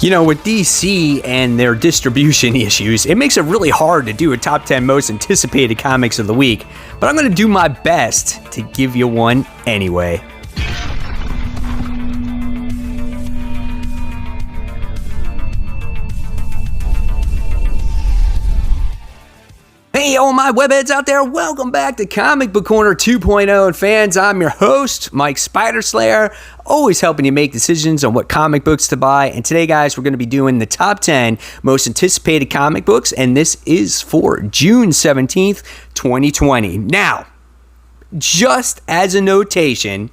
You know, with DC and their distribution issues, it makes it really hard to do a top 10 most anticipated comics of the week, but I'm going to do my best to give you one anyway. Hey, all my webheads out there, welcome back to Comic Book Corner 2.0. And fans, I'm your host, Mike Spider-Slayer, always helping you make decisions on what comic books to buy. And today, guys, we're going to be doing the top 10 most anticipated comic books, and this is for June 17th, 2020. Now, just as a notation,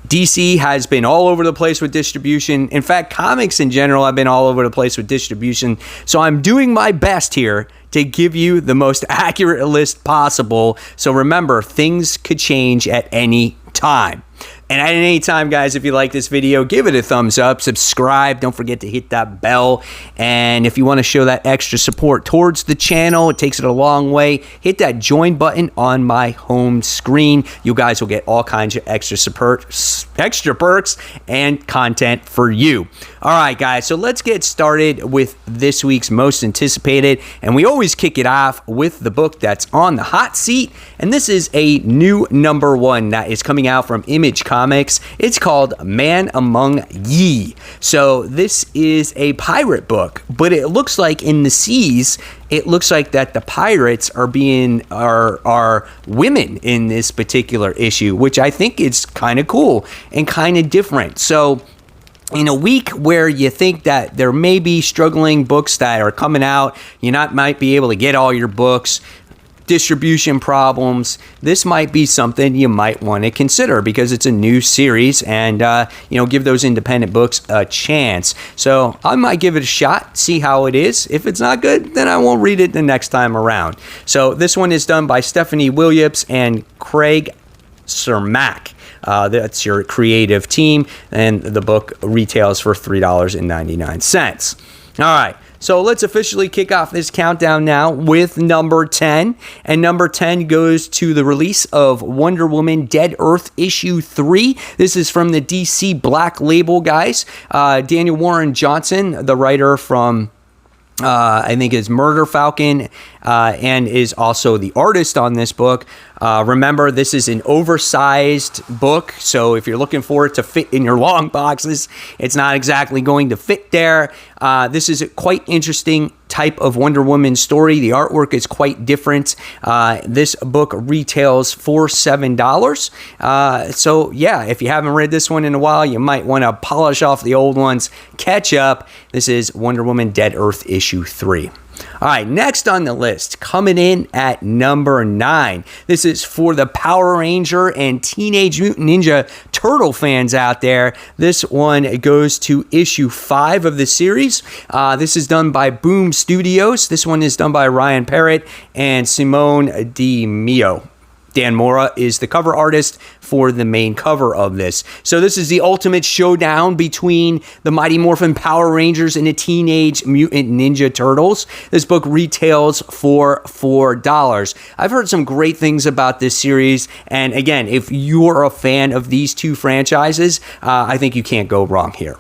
DC has been all over the place with distribution. In fact, comics in general have been all over the place with distribution. So I'm doing my best here to give you the most accurate list possible. So remember, things could change at any time. And at any time, guys, if you like this video, give it a thumbs up, subscribe, don't forget to hit that bell. And if you want to show that extra support towards the channel, it takes it a long way, hit that join button on my home screen. You guys will get all kinds of extra perks and content for you. All right, guys, so let's get started with this week's most anticipated. And we always kick it off with the book that's on the hot seat. And this is a new number one that is coming out from Image Comics. It's called Man Among Ye. So this is a pirate book, but it looks like in the seas, it looks like that the pirates are women in this particular issue, which I think is kind of cool and kind of different. So in a week where you think that there may be struggling books that are coming out, you might be able to get all your books, distribution problems, this might be something you might want to consider because it's a new series and, give those independent books a chance. So I might give it a shot, see how it is. If it's not good, then I won't read it the next time around. So this one is done by Stephanie Williams and Craig Cermak. That's your creative team, and the book retails for $3.99. All right. So let's officially kick off this countdown now with number 10. And number 10 goes to the release of Wonder Woman Dead Earth issue 3. This is from the DC Black Label guys. Daniel Warren Johnson, the writer from I think is Murder Falcon, and is also the artist on this book. Remember, this is an oversized book, so if you're looking for it to fit in your long boxes, it's not exactly going to fit there. This is a quite interesting type of Wonder Woman story. The artwork is quite different. This book retails for $7. So yeah, if you haven't read this one in a while, you might want to polish off the old ones, catch up. This is Wonder Woman Dead Earth issue 3. All right, next on the list, coming in at number 9. This is for the Power Ranger and Teenage Mutant Ninja Turtle fans out there. This one goes to issue 5 of the series. This is done by Boom Studios. This one is done by Ryan Parrott and Simone Di Meo. Dan Mora is the cover artist for the main cover of this. So this is the ultimate showdown between the Mighty Morphin Power Rangers and the Teenage Mutant Ninja Turtles. This book retails for $4. I've heard some great things about this series. And again, if you're a fan of these two franchises, I think you can't go wrong here.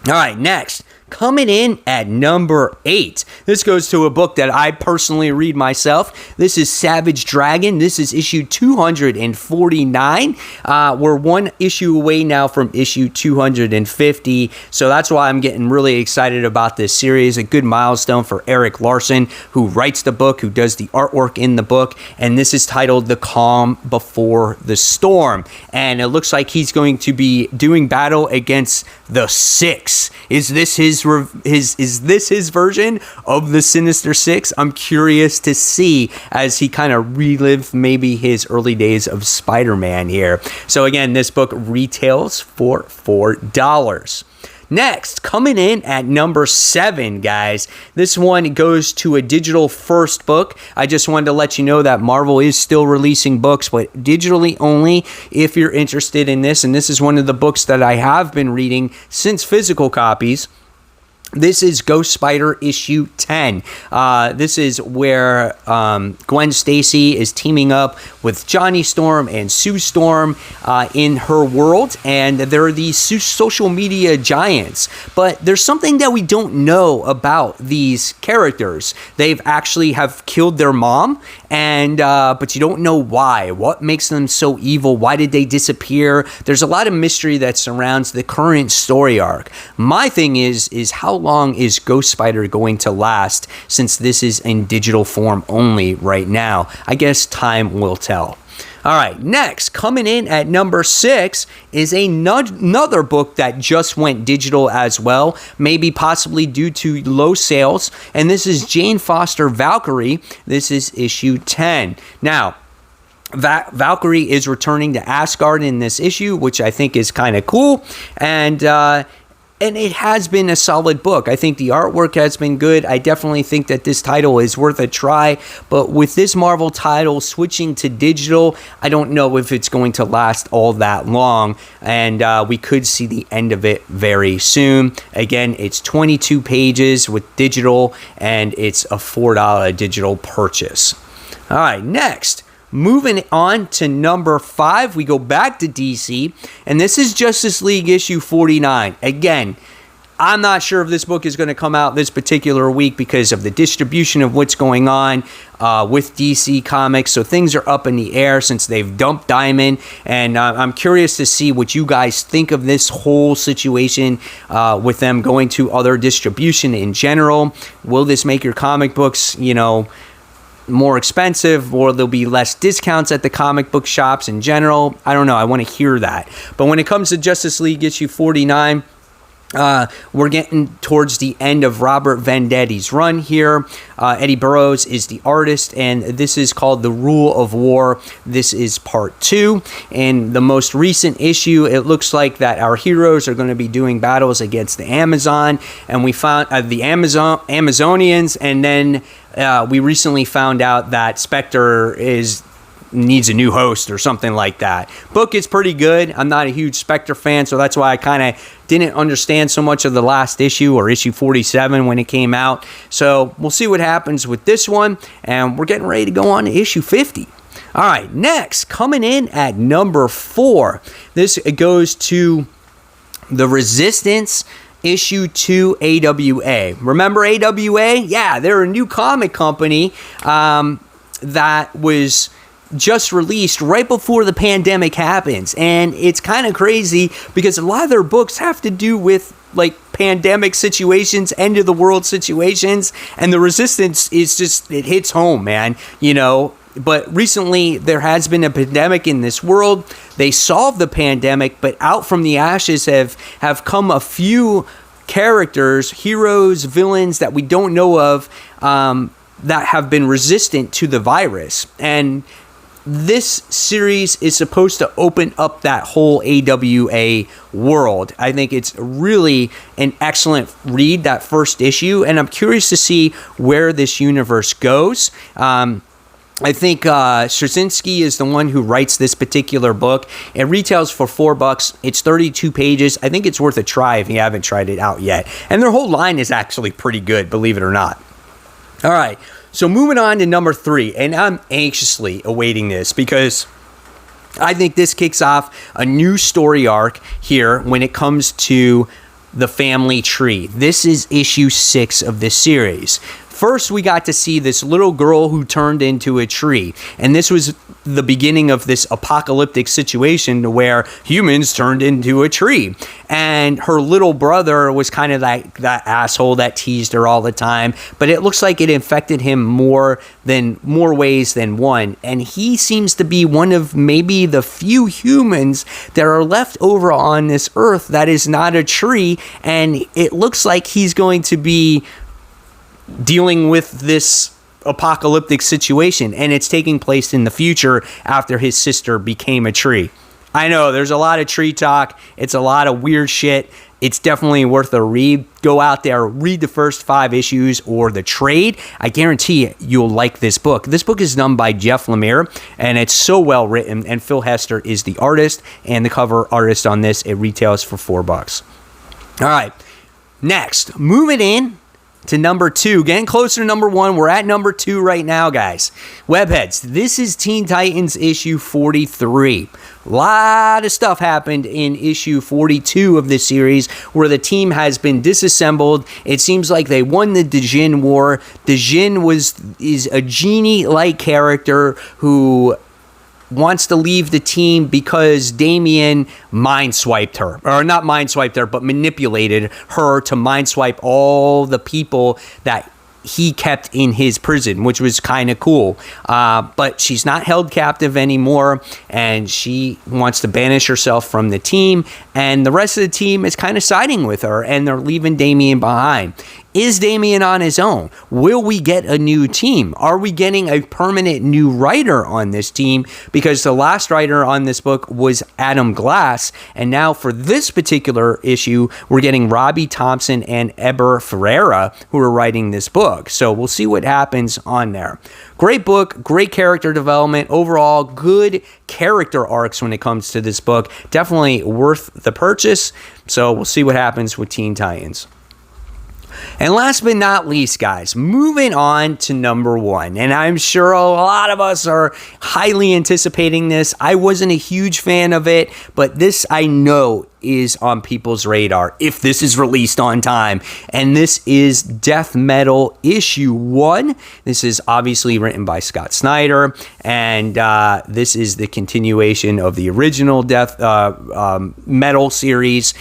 All right, next. Coming in at number 8. This goes to a book that I personally read myself. This is Savage Dragon. This is issue 249. We're one issue away now from issue 250. So that's why I'm getting really excited about this series. A good milestone for Eric Larson, who writes the book, who does the artwork in the book. And this is titled The Calm Before the Storm. And it looks like he's going to be doing battle against the Six. Is this his version of the Sinister Six? I'm curious to see as he kind of relived maybe his early days of Spider-Man here. So again, this book retails for $4. Next, coming in at number 7, guys. This one goes to a digital first book. I just wanted to let you know that Marvel is still releasing books, but digitally only if you're interested in this. And this is one of the books that I have been reading since physical copies. This is Ghost Spider issue 10. This is where Gwen Stacy is teaming up with Johnny Storm and Sue Storm in her world, and there are these social media giants. But there's something that we don't know about these characters. They've actually have killed their mom, and but you don't know why. What makes them so evil? Why did they disappear? There's a lot of mystery that surrounds the current story arc. My thing is how long is Ghost Spider going to last, since this is in digital form only right now? I guess time will tell. All right, next, coming in at number 6 is another book that just went digital as well, maybe possibly due to low sales, and this is Jane Foster Valkyrie. This is issue 10. Now, Valkyrie is returning to Asgard in this issue, which I think is kind of cool, and it has been a solid book. I think the artwork has been good. I definitely think that this title is worth a try. But with this Marvel title switching to digital, I don't know if it's going to last all that long. And we could see the end of it very soon. Again, it's 22 pages with digital, and it's a $4 digital purchase. All right, next. Moving on to number 5, we go back to DC, and this is Justice League issue 49. Again, I'm not sure if this book is going to come out this particular week because of the distribution of what's going on with DC Comics. So things are up in the air since they've dumped Diamond, and I'm curious to see what you guys think of this whole situation with them going to other distribution in general. Will this make your comic books, more expensive, or there'll be less discounts at the comic book shops in general? I don't know. I want to hear that. But when it comes to Justice League issue 49, we're getting towards the end of Robert Vendetti's run here. Eddie Burroughs is the artist, and this is called The Rule of War. This is part 2. In the most recent issue, it looks like that our heroes are going to be doing battles against the Amazon, and we found the Amazonians, and then we recently found out that Spectre needs a new host or something like that. Book is pretty good. I'm not a huge Spectre fan, so that's why I kind of didn't understand so much of the last issue, or issue 47 when it came out. So we'll see what happens with this one, and we're getting ready to go on to issue 50. All right, next, coming in at number 4, this goes to The Resistance issue 2 AWA. Remember AWA? Yeah, they're a new comic company that was just released right before the pandemic happens, and it's kind of crazy because a lot of their books have to do with like pandemic situations, end of the world situations, and The Resistance is just, it hits home, man. But recently there has been a pandemic in this world. They solved the pandemic, but out from the ashes have come a few characters, heroes, villains that we don't know of, that have been resistant to the virus. And this series is supposed to open up that whole AWA world. I think it's really an excellent read, that first issue, and I'm curious to see where this universe goes. I think Straczynski is the one who writes this particular book. It retails for $4. It's 32 pages. I think it's worth a try if you haven't tried it out yet. And their whole line is actually pretty good, believe it or not. All right. So moving on to number 3, and I'm anxiously awaiting this because I think this kicks off a new story arc here when it comes to the family tree. This is issue 6 of this series. First, we got to see this little girl who turned into a tree. And this was the beginning of this apocalyptic situation where humans turned into a tree. And her little brother was kind of like that asshole that teased her all the time. But it looks like it infected him more ways than one. And he seems to be one of maybe the few humans that are left over on this earth that is not a tree. And it looks like he's going to be dealing with this apocalyptic situation, and it's taking place in the future after his sister became a tree. I know there's a lot of tree talk. It's a lot of weird shit. It's definitely worth a read. Go out there, read the first 5 issues or the trade. I guarantee you'll like this book. This book is done by Jeff Lemire, and it's so well written, and Phil Hester is the artist and the cover artist on this. It retails for $4. All right. Next, moving in to number 2, getting closer to number 1. We're at number 2 right now, guys. Webheads, this is Teen Titans issue 43. A lot of stuff happened in issue 42 of this series where the team has been disassembled. It seems like they won the Djinn War. Djinn is a genie-like character who wants to leave the team because Damian mind-swiped her. Or not mind-swiped her, but manipulated her to mind-swipe all the people that he kept in his prison, which was kind of cool. But she's not held captive anymore, and she wants to banish herself from the team, and the rest of the team is kind of siding with her, and they're leaving Damian behind. Is Damian on his own? Will we get a new team? Are we getting a permanent new writer on this team? Because the last writer on this book was Adam Glass, and now for this particular issue, we're getting Robbie Thompson and Eber Ferreira who are writing this book. So we'll see what happens on there. Great book, great character development, overall good character arcs when it comes to this book. Definitely worth the purchase. So we'll see what happens with Teen Titans. And last but not least, guys, moving on to number 1. And I'm sure a lot of us are highly anticipating this. I wasn't a huge fan of it, but this I know is on people's radar if this is released on time. And this is Death Metal issue 1. This is obviously written by Scott Snyder, and this is the continuation of the original Death Metal series.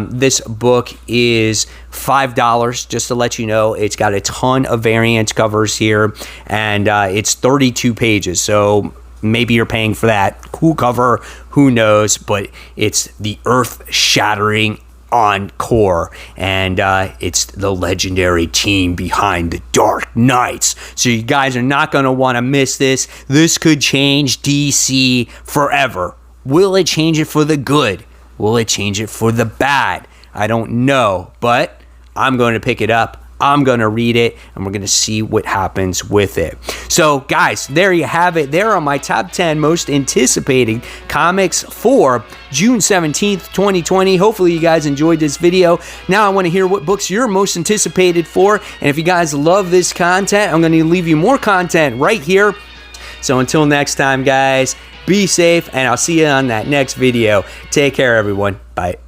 This book is $5, just to let you know. It's got a ton of variant covers here, and it's 32 pages, so maybe you're paying for that cool cover, who knows, but it's the earth-shattering encore, and it's the legendary team behind the Dark Knights. So you guys are not going to want to miss this. This could change DC forever. Will it change it for the good? Will it change it for the bad? I don't know, but I'm going to pick it up. I'm going to read it, and we're going to see what happens with it. So, guys, there you have it. There are my top 10 most anticipated comics for June 17th, 2020. Hopefully, you guys enjoyed this video. Now, I want to hear what books you're most anticipated for, and if you guys love this content, I'm going to leave you more content right here. So, until next time, guys, be safe, and I'll see you on that next video. Take care, everyone. Bye.